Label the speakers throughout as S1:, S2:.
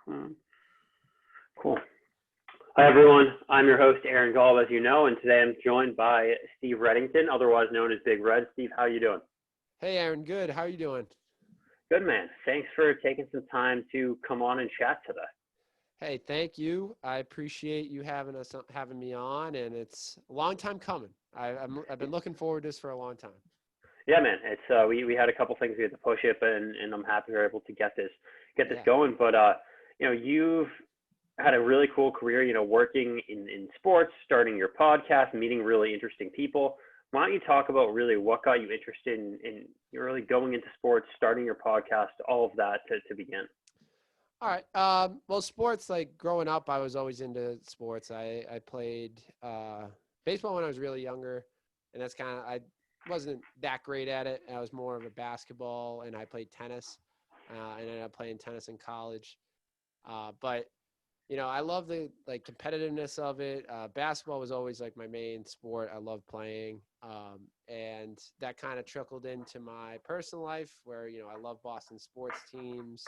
S1: Um, cool. Hi, everyone. I'm your host, Aaron Gall, as you know, and today I'm joined by Steve Reddington, otherwise known as Big Red. Steve, how you doing?
S2: Hey, Aaron. Good. How are you doing?
S1: Good, man. Thanks for taking some time to come on and chat today.
S2: Hey, thank you. I appreciate you having me on, and it's a long time coming. I've been looking forward to this for a long time.
S1: Yeah, man. It's we had a couple things we had to push it, and I'm happy we are able to get this
S2: Yeah.
S1: going. But you've had a really cool career. Working in sports, starting your podcast, meeting really interesting people. Why don't you talk about really what got you interested in really going into sports, starting your podcast, all of that to begin?
S2: All right. Well, sports, like growing up, I was always into sports. I played baseball when I was really younger, and I wasn't that great at it. I was more of a basketball, and I played tennis, and ended up playing tennis in college. But I love the like competitiveness of it. Basketball was always like my main sport. I love playing, and that kind of trickled into my personal life, where I love Boston sports teams,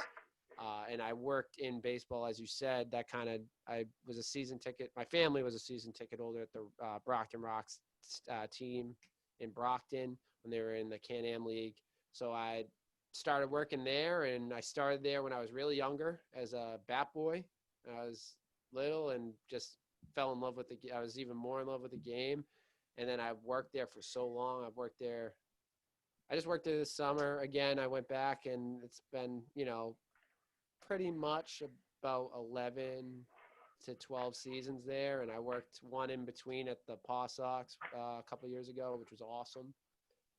S2: and I worked in baseball, as you said. I was a season ticket. My family was a season ticket holder at the Brockton Rocks team in Brockton when they were in the Can-Am League. So I started working there, and I started there when I was really younger as a bat boy. I was little and just fell in love with I was even more in love with the game. And then I worked there for so long. I just worked there this summer. Again, I went back, and it's been, pretty much about 11 to 12 seasons there. And I worked one in between at the Paw Sox a couple of years ago, which was awesome.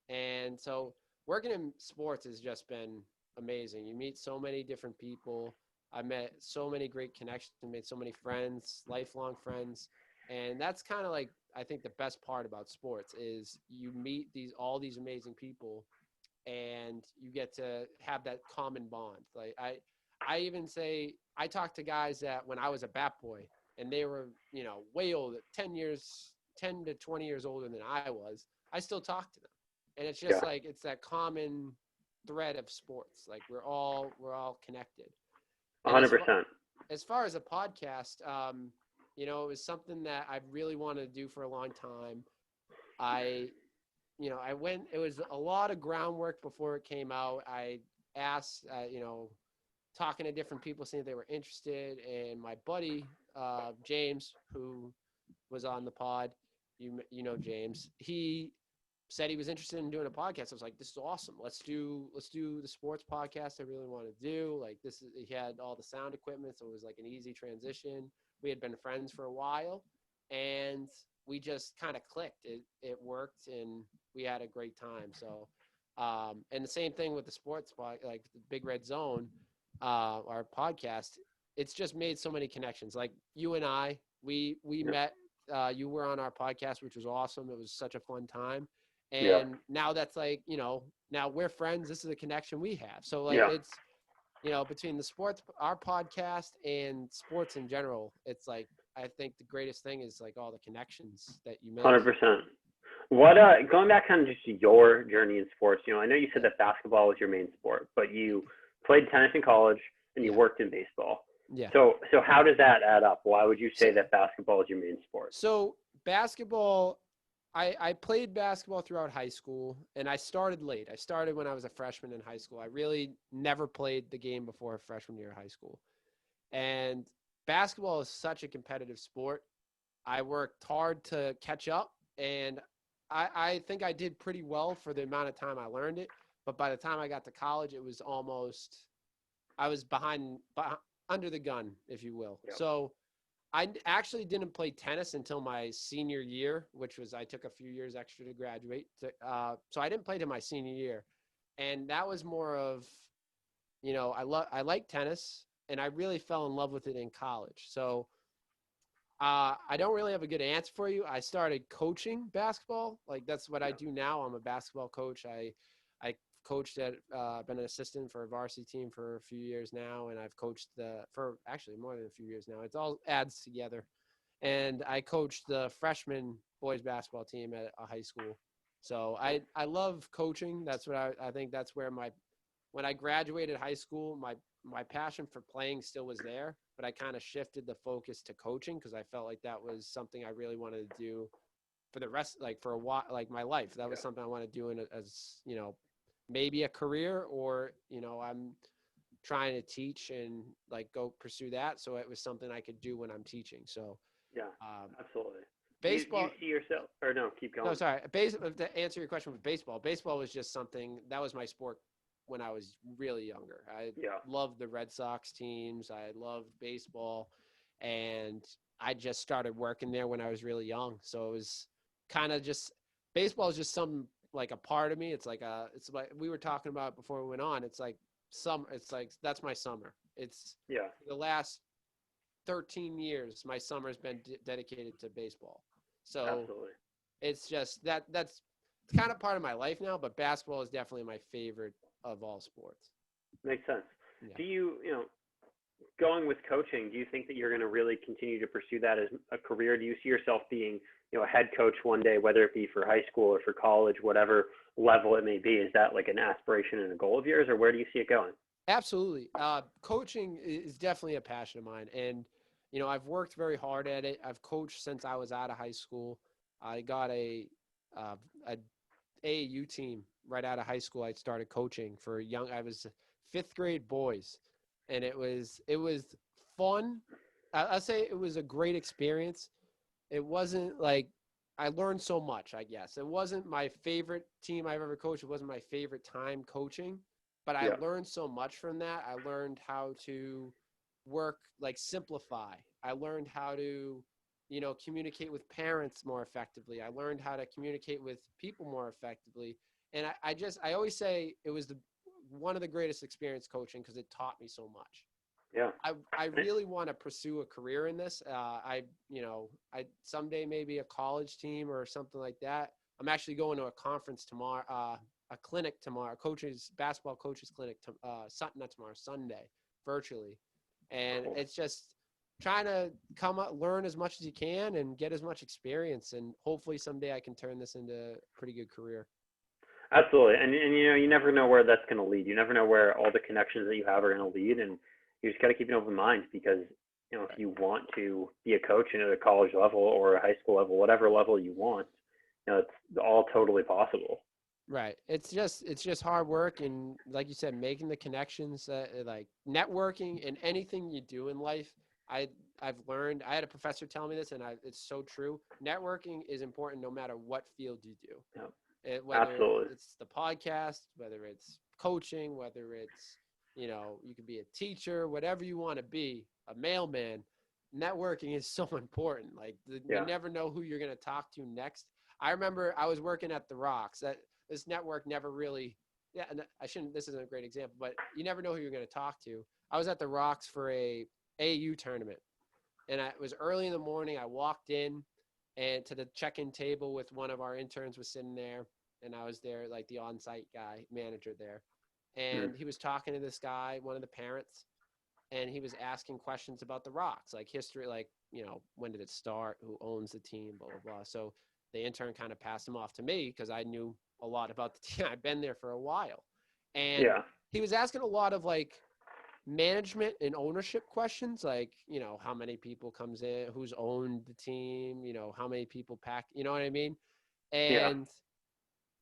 S2: And so working in sports has just been amazing. You meet so many different people. I met so many great connections, made so many friends, lifelong friends. And that's kind of like, I think the best part about sports is you meet all these amazing people, and you get to have that common bond. Like I even say, I talked to guys that when I was a bat boy, and they were, way older, 10 to 20 years older than I was. I still talk to them. And it's just
S1: Yeah,
S2: like, it's that common thread of sports. Like we're all connected. And
S1: 100%.
S2: as far as a podcast, it was something that I really wanted to do for a long time. I, I went, it was a lot of groundwork before it came out. I asked, talking to different people, seeing if they were interested. And my buddy, James, who was on the pod, James, he said he was interested in doing a podcast. I was like, this is awesome. Let's do the sports podcast I really want to do. Like he had all the sound equipment, so it was like an easy transition. We had been friends for a while, and we just kind of clicked. It worked, and we had a great time. So, and the same thing with the sports like the Big Red Zone, our podcast. It's just made so many connections. Like you and I, we
S1: Yeah.
S2: met. You were on our podcast, which was awesome. It was such a fun time.
S1: Yeah.
S2: And now that's like, now we're friends. This is a connection we have. So like
S1: Yeah.
S2: it's, between the sports, our podcast, and sports in general, it's like, I think the greatest thing is like all the connections that you make.
S1: 100%. What going back kind of just to your journey in sports, I know you said
S2: Yeah.
S1: that basketball was your main sport, but you played tennis in college and you
S2: Yeah.
S1: worked in baseball.
S2: Yeah.
S1: So how does that add up? Why would you say
S2: So,
S1: that basketball is your main sport?
S2: so basketball, I played basketball throughout high school, and I started late. I started when I was a freshman in high school. I really never played the game before freshman year of high school. And basketball is such a competitive sport. I worked hard to catch up, and I think I did pretty well for the amount of time I learned it. But by the time I got to college, it was almost, I was under the gun, if you will.
S1: Yep.
S2: So I actually didn't play tennis until my senior year, which was, I took a few years extra to graduate. So I didn't play to my senior year. And that was more of, I like tennis, and I really fell in love with it in college. So I don't really have a good answer for you. I started coaching basketball. Like that's what I do now. I'm a basketball coach. I coached been an assistant for a varsity team for a few years now, and I've coached for actually more than a few years now. It all adds together. And I coached the freshman boys basketball team at a high school. So I love coaching. That's what I think that's where when I graduated high school, my passion for playing still was there, but I kind of shifted the focus to coaching because I felt like that was something I really wanted to do for the rest, like for a while, like my life. That was something I want to do as, maybe a career, or, I'm trying to teach and like go pursue that. So it was something I could do when I'm teaching. So
S1: Yeah, absolutely. Do you
S2: baseball,
S1: see yourself, or no, keep
S2: no,
S1: going.
S2: sorry. To answer your question with baseball was just something that was my sport when I was really younger. I
S1: Yeah,
S2: loved the Red Sox teams. I loved baseball, and I just started working there when I was really young. So it was kind of just baseball is just some like a part of me. It's like we were talking about before we went on. It's like It's like that's my summer. It's
S1: yeah,
S2: the last 13 years. My summer's been dedicated to baseball. So
S1: absolutely.
S2: it's just that's kind of part of my life now, but basketball is definitely my favorite of all sports.
S1: Makes sense.
S2: Yeah.
S1: Do you, going with coaching, do you think that you're going to really continue to pursue that as a career? Do you see yourself being, a head coach one day, whether it be for high school or for college, whatever level it may be? Is that like an aspiration and a goal of yours, or where do you see it going?
S2: Absolutely. Coaching is definitely a passion of mine. And, I've worked very hard at it. I've coached since I was out of high school. I got uh, a AAU team right out of high school. I started coaching for I was fifth grade boys, and it was fun. I'll say it was a great experience. It wasn't like I learned so much, I guess. It wasn't my favorite team I've ever coached. It wasn't my favorite time coaching, but I
S1: Yeah,
S2: learned so much from that. I learned how to work, like simplify. I learned how to, communicate with parents more effectively. I learned how to communicate with people more effectively. And I always say it was one of the greatest experience coaching because it taught me so much.
S1: yeah,
S2: I really want to pursue a career in this. I someday maybe a college team or something like that. I'm actually going to a conference tomorrow, a clinic tomorrow, basketball coaches clinic, not tomorrow, Sunday, virtually. And
S1: cool.
S2: it's just trying to come up, learn as much as you can and get as much experience. And hopefully someday I can turn this into a pretty good career.
S1: Absolutely. And you never know where that's going to lead. You never know where all the connections that you have are going to lead. And you just got to keep an open mind because, if you want to be a coach at a college level or a high school level, whatever level you want, it's all totally possible.
S2: Right. It's just hard work and like you said, making the connections, like networking and anything you do in life. I I've learned. I had a professor tell me this, and it's so true. Networking is important no matter what field you do.
S1: Yeah,
S2: Whether
S1: absolutely.
S2: it's the podcast, whether it's coaching, whether it's you could be a teacher, whatever you want to be, a mailman. Networking is so important. Like you
S1: Yeah,
S2: never know who you're going to talk to next. I remember I was working at the Rocks. That this network never really. Yeah, and I shouldn't. This isn't a great example, but you never know who you're going to talk to. I was at the Rocks for a AU tournament, and it was early in the morning. I walked in, and to the check-in table with one of our interns was sitting there, and I was there like the on-site guy manager there,
S1: mm,
S2: and he was talking to this guy, one of the parents, and he was asking questions about the Rocks, like history, like when did it start, who owns the team, blah blah blah. So the intern kind of passed him off to me because I knew a lot about the team. I've been there for a while, and
S1: yeah,
S2: he was asking a lot of like management and ownership questions, like how many people comes in, who's owned the team, how many people pack, you know what I mean.
S1: yeah,
S2: And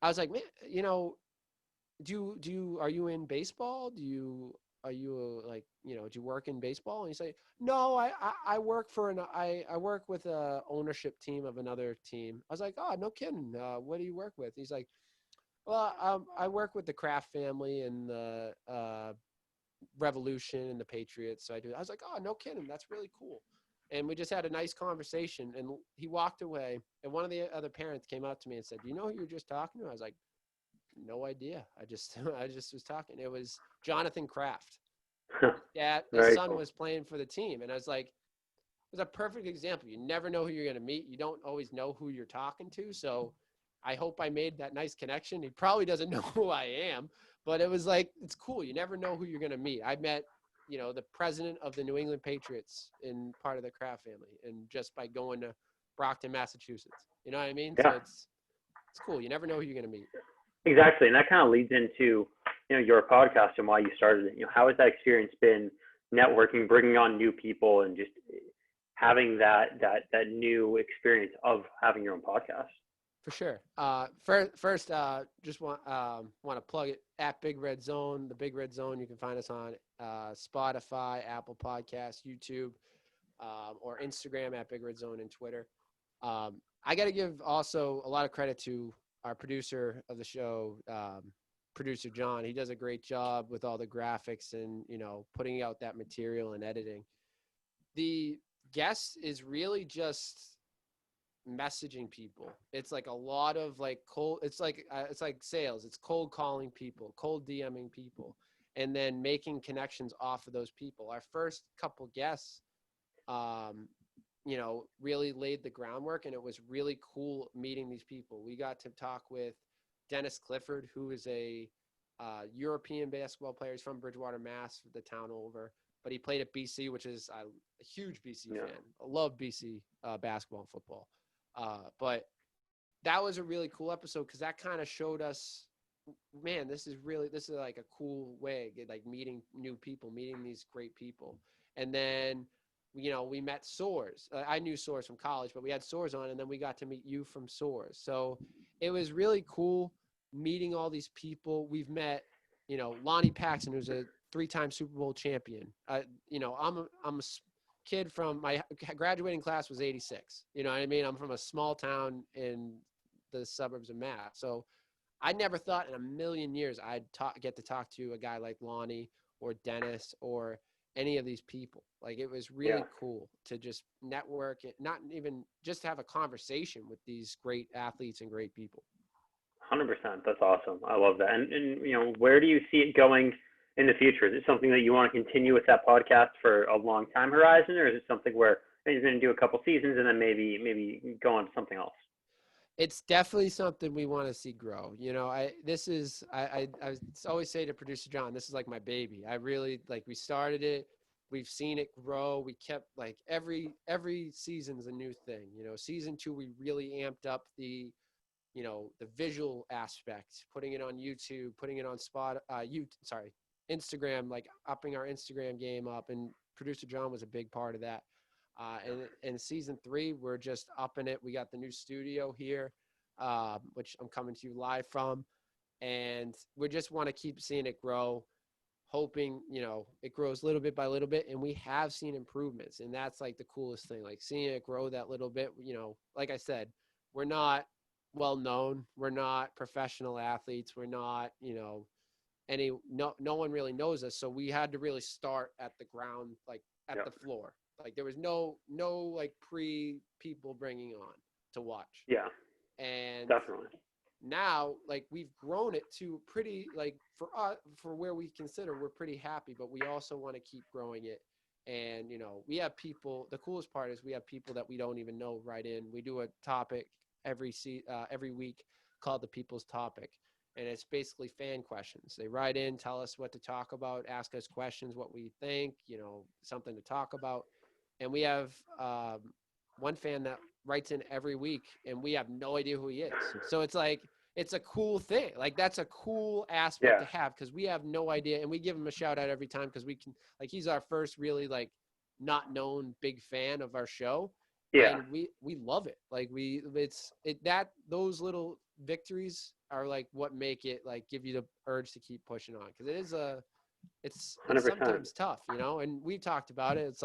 S2: I was like, man, are you in baseball? Are you like, do you work in baseball? And he's like, no, I work for I work with a ownership team of another team. I was like, oh, no kidding. What do you work with? He's like, well, I work with the Kraft family and the Revolution and the Patriots. So I was like, oh, no kidding. That's really cool. And we just had a nice conversation, and he walked away, and one of the other parents came up to me and said, do you know who you were just talking to? I was like, no idea. I just was talking. It was Jonathan Kraft. Yeah, his
S1: very
S2: son
S1: cool.
S2: was playing for the team. And I was like, it was a perfect example. You never know who you're going to meet. You don't always know who you're talking to. So I hope I made that nice connection. He probably doesn't know who I am, but it was like, it's cool. You never know who you're going to meet. I met, the president of the New England Patriots in part of the Kraft family, and just by going to Brockton, Massachusetts, you know what I mean? So
S1: Yeah,
S2: it's cool. You never know who you're going to meet.
S1: exactly. And that kind of leads into your podcast and why you started it. How has that experience been networking, bringing on new people, and just having that new experience of having your own podcast?
S2: For sure. First, just want to plug it at Big Red Zone. The Big Red Zone. You can find us on Spotify, Apple Podcasts, YouTube, or Instagram at Big Red Zone, and Twitter. I got to give also a lot of credit to our producer of the show, producer John. He does a great job with all the graphics and putting out that material and editing. The guest is really just messaging people. It's like a lot of like cold, it's like sales. It's cold calling people, cold DMing people, and then making connections off of those people. Our first couple guests really laid the groundwork, and it was really cool meeting these people. We got to talk with Dennis Clifford, who is a European basketball player. He's from Bridgewater, Mass, the town over, but he played at BC, which is a huge BC fan. I love BC basketball and football. But that was a really cool episode because that kind of showed us, man, this is like a cool way, like meeting new people, meeting these great people. And then, we met Soars. I knew Soars from college, but we had Soars on, and then we got to meet you from Soars. So it was really cool meeting all these people. We've met, Lonnie Paxson, who's a 3-time Super Bowl champion. I'm a kid from my graduating class was 86. You know what I mean? I'm from a small town in the suburbs of Mass. So I never thought in a million years I'd get to talk to a guy like Lonnie or Dennis or any of these people. Like, it was really cool to just network, not even just have a conversation with these great athletes and great people.
S1: 100%. That's awesome. I love that. And where do you see it going in the future? Is it something that you want to continue with that podcast for a long time horizon, or is it something where you're going to do a couple seasons and then maybe go on to something else?
S2: It's definitely something we want to see grow. I always say to producer John, this is like my baby. I really we started it. We've seen it grow. We kept every season's a new thing. Season 2, we really amped up the visual aspect, putting it on YouTube, putting it on Instagram, upping our Instagram game up, and producer John was a big part of that. And in season 3, we're just upping it. We got the new studio here, which I'm coming to you live from, and we just want to keep seeing it grow, hoping it grows little bit by little bit, and we have seen improvements, and that's the coolest thing, seeing it grow that little bit. Like I said, we're not well known, we're not professional athletes, we're not no one really knows us, so we had to really start at the ground, at the floor. There was no pre people bringing on to watch.
S1: Yeah,
S2: and
S1: definitely.
S2: Now we've grown it to pretty for us, for where we consider we're pretty happy, but we also want to keep growing it. And we have people, the coolest part is we have people that we don't even know write in. We do a topic every week called the People's Topic, and it's basically fan questions. They write in, tell us what to talk about, ask us questions, what we think, something to talk about. And we have one fan that writes in every week, and we have no idea who he is. So it's it's a cool thing. That's a cool aspect to have, because we have no idea, and we give him a shout out every time because we can. He's our first really not known big fan of our show.
S1: Yeah,
S2: and we love it. Those little victories are what make it give you the urge to keep pushing on, because it's
S1: 100%.
S2: sometimes tough, and we've talked about it. It's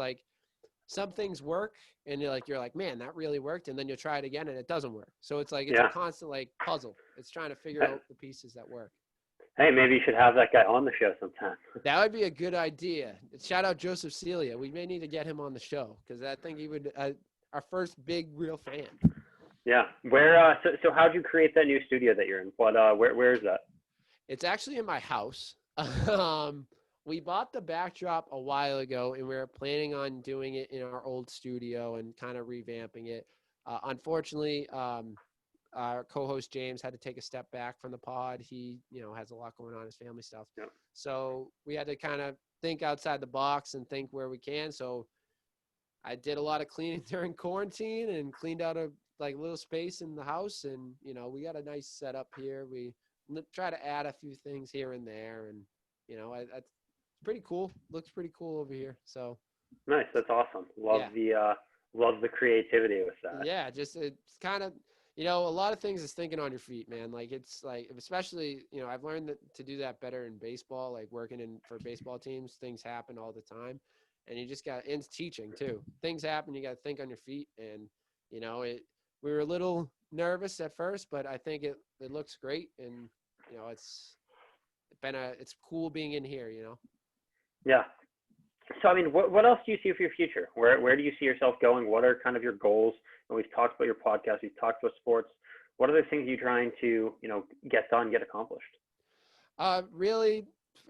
S2: some things work, and you're like, man, that really worked, and then you'll try it again and it doesn't work. So it's it's a constant puzzle. It's trying to figure out the pieces that work.
S1: Hey, maybe you should have that guy on the show sometime.
S2: That would be a good idea. Shout out Joseph Celia. We may need to get him on the show, because I think he would our first big real fan.
S1: Yeah. Where so how'd you create that new studio that you're in? What where is that?
S2: It's actually in my house. We bought the backdrop a while ago, and we were planning on doing it in our old studio and kind of revamping it. Unfortunately, our co-host James had to take a step back from the pod. He, has a lot going on, his family stuff.
S1: Yep.
S2: So we had to kind of think outside the box and think where we can. So I did a lot of cleaning during quarantine and cleaned out a little space in the house, and we got a nice setup here. We try to add a few things here and there, and it's pretty cool. Looks pretty cool over here. So
S1: Nice. That's awesome.
S2: yeah,
S1: Love the creativity with that.
S2: yeah. Just it's kind of a lot of things is thinking on your feet, man. Like it's like especially I've learned to do that better in baseball. Like working in for baseball teams, things happen all the time, and you just got and teaching too. Things happen. You got to think on your feet, and it. We were a little nervous at first, but I think it looks great, and it's cool being in here.
S1: Yeah. So, I mean, what else do you see for your future? Where do you see yourself going? What are kind of your goals? And we've talked about your podcast. We've talked about sports. What are the things you're trying to, get done, get accomplished?
S2: Really,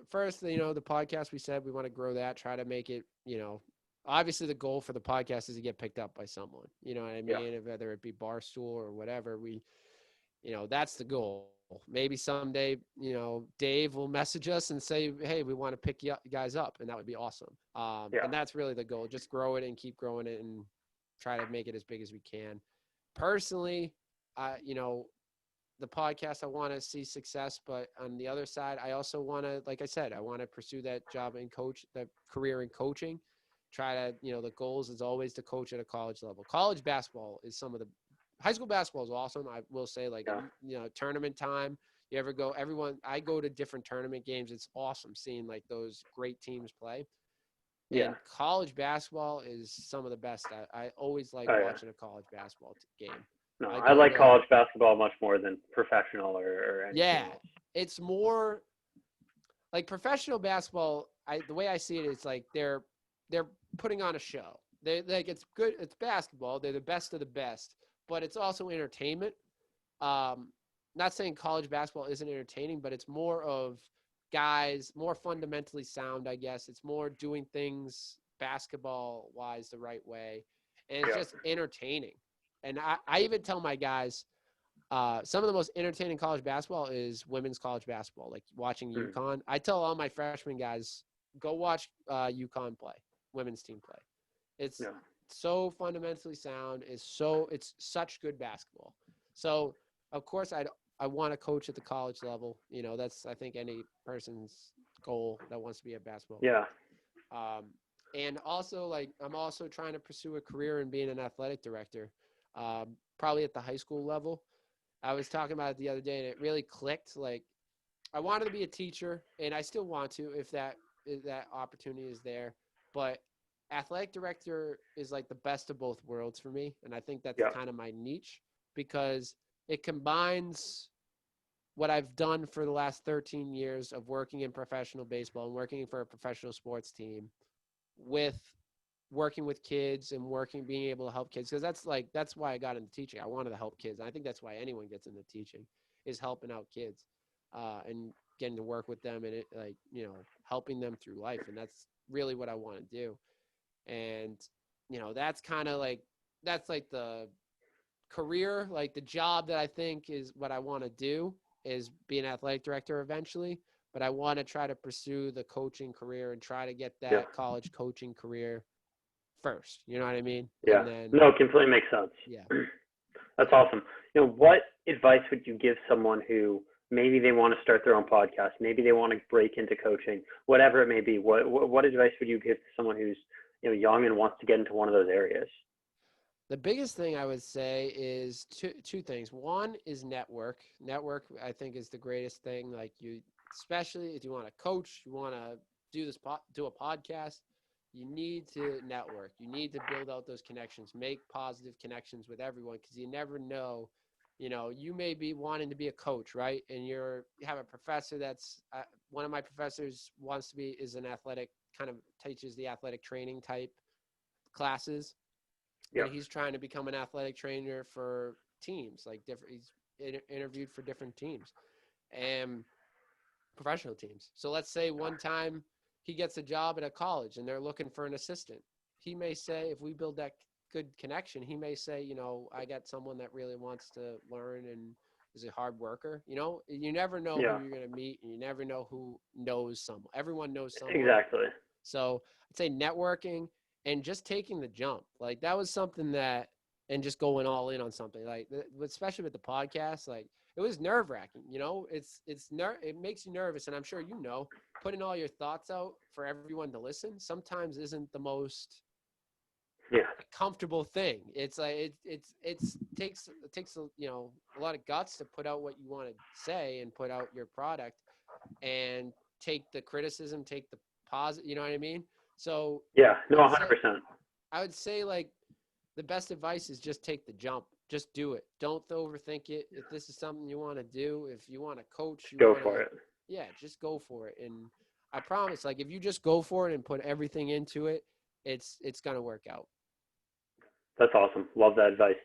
S2: first, the podcast, we said we want to grow that, try to make it, obviously the goal for the podcast is to get picked up by someone, you know what I
S1: Yeah.
S2: mean? Whether it be Barstool or whatever, that's the goal. Maybe someday, Dave will message us and say, hey, we want to pick you guys up. And that would be awesome.
S1: Yeah.
S2: And that's really the goal. Just grow it and keep growing it and try to make it as big as we can. Personally, the podcast, I want to see success, but on the other side, I also want to, like I said, I want to pursue that that career in coaching. Try to, the goals is always to coach at a college level. College basketball is high school basketball is awesome. I will say, like,
S1: Yeah.
S2: tournament time, I go to different tournament games. It's awesome seeing like those great teams play.
S1: Yeah.
S2: And college basketball is some of the best. I always like
S1: Oh, yeah.
S2: watching a college basketball game.
S1: No,
S2: I
S1: I
S2: go
S1: like
S2: to
S1: college basketball much more than professional or anything
S2: Yeah,
S1: else.
S2: it's more like professional basketball. The way I see it is like they're putting on a show. They like it's good. It's basketball. They're the best of the best, but it's also entertainment. Um, Not saying college basketball isn't entertaining, but it's more of guys more fundamentally sound. I guess it's more doing things basketball wise the right way, and it's
S1: Yeah.
S2: just entertaining. And I even tell my guys some of the most entertaining college basketball is women's college basketball, like watching
S1: Mm.
S2: UConn. I tell all my freshman guys, go watch UConn play, women's team play. It's
S1: Yeah.
S2: so fundamentally sound. It's such good basketball. So of course I want to coach at the college level. That's I think any person's goal that wants to be a basketball
S1: Yeah.
S2: coach. And also like I'm also trying to pursue a career in being an athletic director, probably at the high school level. I was talking about it the other day, and it really clicked. Like, I wanted to be a teacher, and I still want to if that opportunity is there. But athletic director is like the best of both worlds for me, and I think that's
S1: Yeah.
S2: kind of my niche because it combines what I've done for the last 13 years of working in professional baseball and working for a professional sports team with working with kids and being able to help kids, because that's why I got into teaching. I wanted to help kids, and I think that's why anyone gets into teaching is helping out kids and getting to work with them and helping them through life. And that's really what I want to do. And that's kind of like that's like the career, like the job that I think is what I want to do is be an athletic director eventually. But I want to try to pursue the coaching career and try to get
S1: Yeah.
S2: that college coaching career first. You know what I mean?
S1: Yeah.
S2: And then
S1: No, it completely makes sense.
S2: yeah.
S1: That's awesome. What advice would you give someone who maybe they want to start their own podcast, maybe they want to break into coaching, whatever it may be? What advice would you give to someone who's young and wants to get into one of those areas?
S2: The biggest thing I would say is two things. One is network. Network, I think, is the greatest thing. Like especially if you want to coach, you want to do a podcast, you need to network. You need to build out those connections, make positive connections with everyone, because you never know. You may be wanting to be a coach, right? And you have a professor that's one of my professors is an athletic, kind of teaches the athletic training type classes.
S1: Yeah.
S2: And he's trying to become an athletic trainer for teams, like different. He's interviewed for different teams and professional teams. So let's say one time he gets a job at a college and they're looking for an assistant. He may say, if we build that good connection, he may say, I got someone that really wants to learn and is a hard worker. You never know
S1: Yeah.
S2: who you're going to meet, and you never know who knows someone. Everyone knows someone.
S1: Exactly.
S2: So I'd say networking and just taking the jump. Like that was something and just going all in on something, like especially with the podcast. Like it was nerve wracking. You know, it makes you nervous, and I'm sure you know, putting all your thoughts out for everyone to listen sometimes isn't the most comfortable thing. It's like it takes a lot of guts to put out what you want to say and put out your product and take the criticism, take the positive. You know what I mean? So
S1: yeah, no, 100%.
S2: I would say like the best advice is just take the jump. Just do it. Don't overthink it. If this is something you want to do, if you want to coach,
S1: Go for it.
S2: Yeah, just go for it. And I promise, like if you just go for it and put everything into it, it's gonna work out.
S1: That's awesome. Love that advice.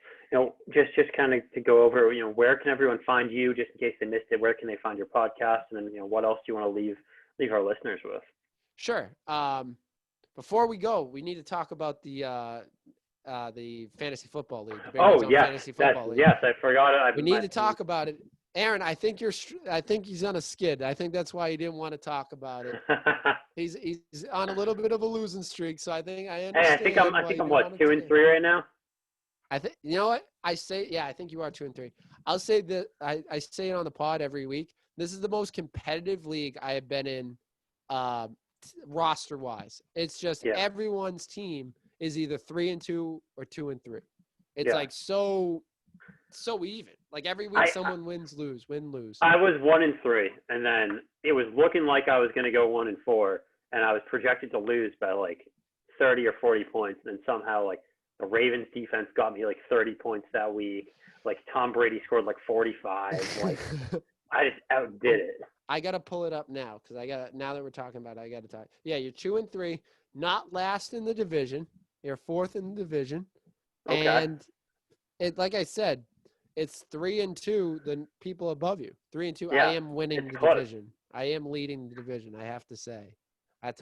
S1: Just kind of to go over, where can everyone find you, just in case they missed it? Where can they find your podcast? And then, what else do you want to leave our listeners with?
S2: Sure. Before we go, we need to talk about the fantasy football league.
S1: Oh, yes.
S2: Fantasy football league.
S1: Yes, I forgot it.
S2: We need to talk about it. Aaron, I think he's on a skid. I think that's why he didn't want to talk about it. He's on a little bit of a losing streak, so I understand.
S1: Hey, I think I'm what, 2-3 right now?
S2: I think you know what I say. Yeah, I think you are 2-3. I'll say that I say it on the pod every week. This is the most competitive league I have been in, roster wise. It's just everyone's team is either 3-2 or 2-3. It's like so even. Like every week, someone wins, lose, win, lose.
S1: I was 1-3, and then it was looking like I was going to go 1-4, and I was projected to lose by like 30 or 40 points. And then somehow, like the Ravens defense got me like 30 points that week. Like Tom Brady scored like 45. Like I just outdid it.
S2: I gotta pull it up now because now that we're talking about it, I gotta talk. Yeah, you're 2-3, not last in the division. You're fourth in the division, and like I said. It's 3-2. The people above you, 3-2.
S1: Yeah,
S2: I am winning the division. I am leading the division. I have to say,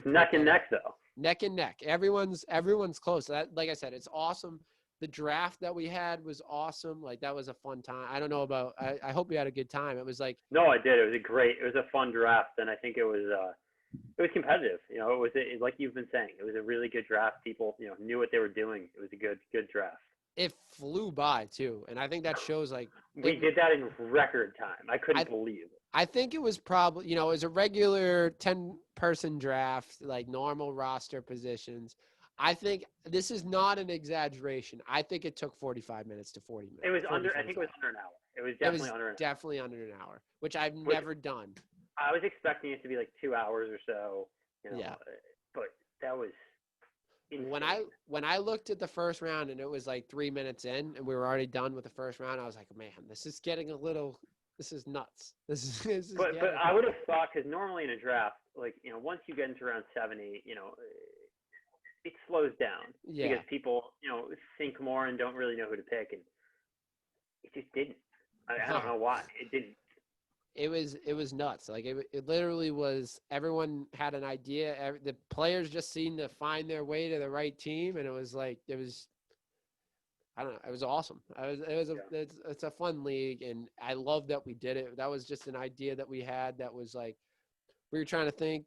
S1: neck and neck though.
S2: Neck and neck. Everyone's close. That, like I said, it's awesome. The draft that we had was awesome. Like that was a fun time. I don't know about. I hope you had a good time. It was like.
S1: No, I did. It was a fun draft, and I think it was competitive. It was like you've been saying. It was a really good draft. People knew what they were doing. It was a good draft.
S2: It flew by too, and I think that shows like
S1: we did that in record time. I couldn't believe it.
S2: I think it was probably it was a regular 10-person draft, like normal roster positions. I think this is not an exaggeration. I think it took 45 minutes to 40 minutes.
S1: It was under. I think it was under an hour. It was definitely under an hour.
S2: Definitely under an hour, which I've never done.
S1: I was expecting it to be like 2 hours or so.
S2: Yeah,
S1: but that was.
S2: Insane. When I looked at the first round and it was like 3 minutes in and we were already done with the first round, I was like, man, this is getting this is nuts. This is
S1: but I would have thought, because normally in a draft, like, once you get into round 7, 8, it slows down because people, think more and don't really know who to pick. And it just didn't. I don't know why. It didn't.
S2: It was nuts. Like it literally was. Everyone had an idea. The players just seemed to find their way to the right team, and it was like I don't know. It was awesome. It's a fun league, and I love that we did it. That was just an idea that we had. That was like we were trying to think.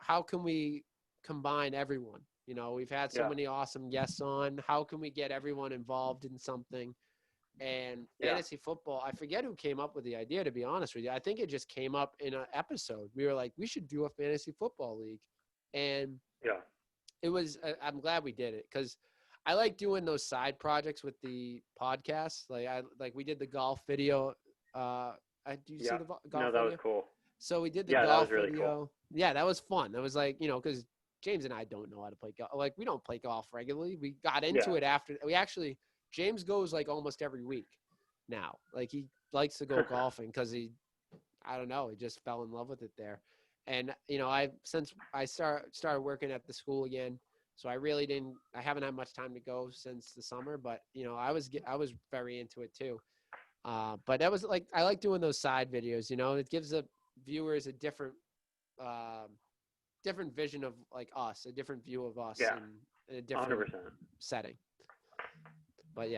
S2: How can we combine everyone? We've had so many awesome guests on. How can we get everyone involved in something? And fantasy football, I forget who came up with the idea, to be honest with you. I think it just came up in an episode. We were like, we should do a fantasy football league. And it was, I'm glad we did it because I like doing those side projects with the podcast. Like we did the golf video. Do you see the golf video?
S1: No, that was cool.
S2: So we did the golf
S1: that was really
S2: video.
S1: Cool.
S2: Yeah, that was fun. That was like, because James and I don't know how to play golf. Like we don't play golf regularly. We got into it after James goes like almost every week now. Like he likes to go golfing because I don't know, he just fell in love with it there. And, since I started working at the school again, so I haven't had much time to go since the summer, but, I was very into it too. But that was like, I like doing those side videos, it gives the viewers a different vision of like us, a different view of us in a different
S1: 100%.
S2: setting. But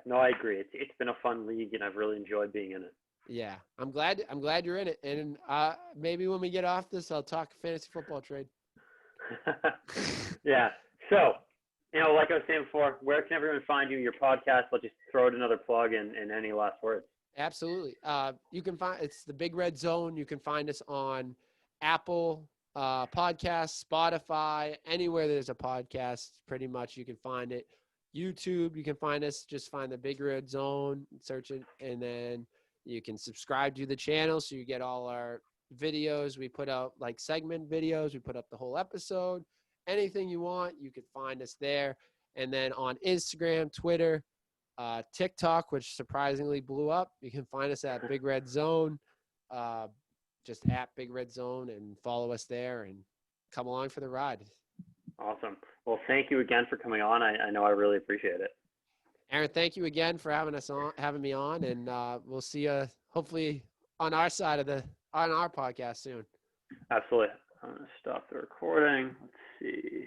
S2: no, I agree. It's been a fun league, and I've really enjoyed being in it. Yeah, I'm glad you're in it, and maybe when we get off this, I'll talk fantasy football trade.
S1: Yeah. So, like I was saying before, where can everyone find you? Your podcast? Let's just throw out another plug and any last words.
S2: Absolutely. You can find it's the Big Red Zone. You can find us on Apple Podcasts, Spotify, anywhere there's a podcast. Pretty much, you can find it. YouTube, you can find us. Just find the Big Red Zone, search it, and then you can subscribe to the channel so you get all our videos. We put out like segment videos. We put up the whole episode. Anything you want, you can find us there. And then on Instagram, Twitter, TikTok, which surprisingly blew up. You can find us at Big Red Zone, just at Big Red Zone, and follow us there and come along for the ride.
S1: Awesome. Well, thank you again for coming on. I know I really appreciate it.
S2: Aaron, thank you again for having me on, and we'll see you hopefully on our side of on our podcast soon.
S1: Absolutely. I'm going to stop the recording. Let's see.